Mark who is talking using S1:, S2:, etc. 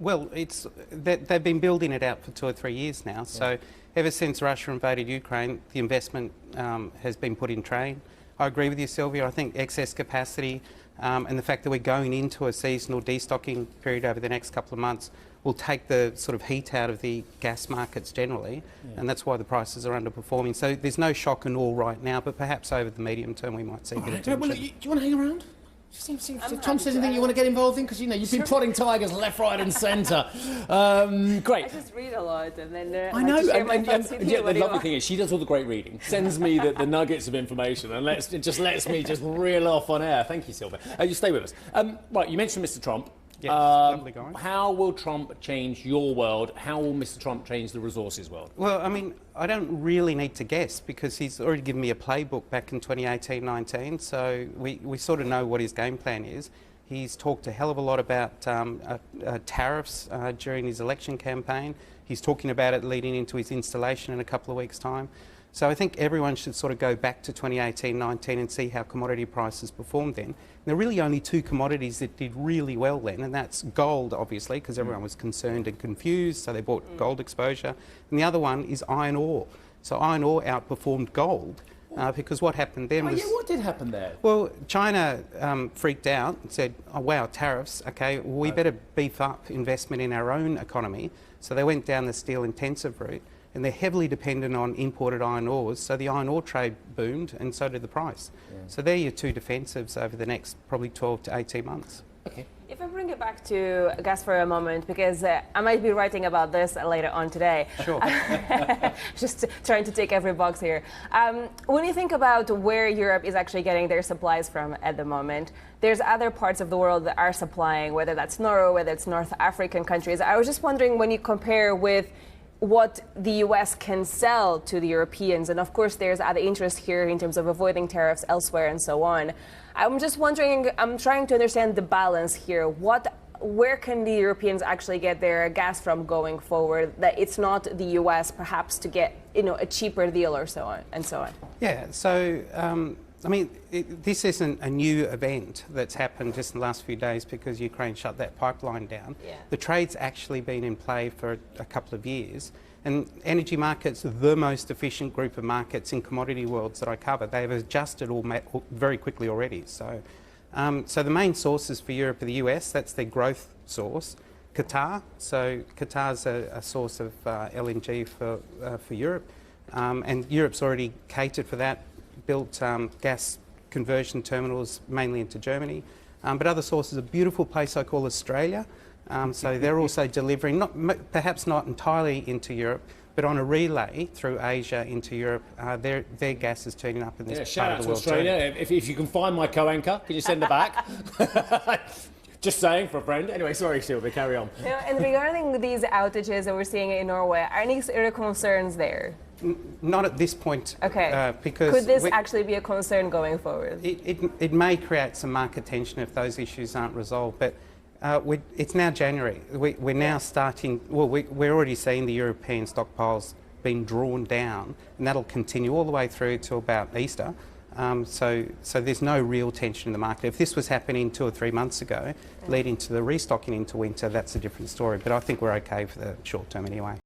S1: Well, they've been building it out for 2 or 3 years now. So ever since Russia invaded Ukraine, the investment has been put in train. I agree with you, Sylvia. I think excess capacity and the fact that we're going into a seasonal destocking period over the next couple of months will take the sort of heat out of the gas markets generally, and that's why the prices are underperforming. So there's no shock and awe right now, but perhaps over the medium term we might see a bit of tension.
S2: Well, do you want to hang around? Tom says anything you want to get involved in? Because, you know, you've been prodding tigers left, right and centre. Great.
S3: I just read a lot and then
S2: I know.
S3: The
S2: lovely thing is she does all the great reading, sends me the nuggets of information and lets me just reel off on air. Thank you, Sylvia. You stay with us. Right, you mentioned Mr Trump.
S1: Yes, lovely guy.
S2: How will Trump change your world? How will Mr Trump change the resources world?
S1: Well, I mean, I don't really need to guess because he's already given me a playbook back in 2018-19, so we sort of know what his game plan is. He's talked a hell of a lot about tariffs during his election campaign. He's talking about it leading into his installation in a couple of weeks' time. So I think everyone should sort of go back to 2018-19 and see how commodity prices performed then. And there are really only two commodities that did really well then, and that's gold, obviously, because everyone was concerned and confused, so they bought gold exposure. And the other one is iron ore. So iron ore outperformed gold because what happened then was...
S2: what did happen there?
S1: Well, China freaked out and said, oh, wow, tariffs, OK, well, we better beef up investment in our own economy. So they went down the steel-intensive route. And they're heavily dependent on imported iron ores, so the iron ore trade boomed and so did the price. So they're your two defensives over the next probably 12 to 18 months.
S2: Okay.
S3: If I bring it back to gas for a moment, because I might be writing about this later on today.
S1: Sure.
S3: Just trying to tick every box here. When you think about where Europe is actually getting their supplies from at the moment, there's other parts of the world that are supplying, whether that's Norway, whether it's North African countries. I was just wondering, when you compare with what the US can sell to the Europeans, and of course there's other interest here in terms of avoiding tariffs elsewhere and so on. I'm just wondering, I'm trying to understand the balance here. Where can the Europeans actually get their gas from going forward, that it's not the US perhaps to get, you know, a cheaper deal or so on and so on?
S1: Yeah, so I mean, this isn't a new event that's happened just in the last few days because Ukraine shut that pipeline down. The trade's actually been in play for a couple of years. And energy markets are the most efficient group of markets in commodity worlds that I cover. They've adjusted very quickly already. So, so the main sources for Europe are the US, that's their growth source. Qatar, so Qatar's a source of LNG for Europe. And Europe's already catered for that. Built gas conversion terminals mainly into Germany, but other sources, a beautiful place I call Australia, so they're also delivering, perhaps not entirely into Europe, but on a relay through Asia into Europe. Their gas is turning up in this part of the world.
S2: Shout out to Australia. If you can find my co-anchor, can you send her back? Just saying, for a friend. Anyway, sorry, Sylvia, carry on.
S3: You know, and regarding these outages that we're seeing in Norway, are any concerns there?
S1: Not at this point.
S3: Okay.
S1: Because
S3: could this actually be a concern going forward?
S1: It may create some market tension if those issues aren't resolved, but it's now January. We're now starting, well, we're already seeing the European stockpiles being drawn down, and that'll continue all the way through to about Easter. So there's no real tension in the market. If this was happening 2 or 3 months ago, leading to the restocking into winter, that's a different story. But I think we're okay for the short term anyway.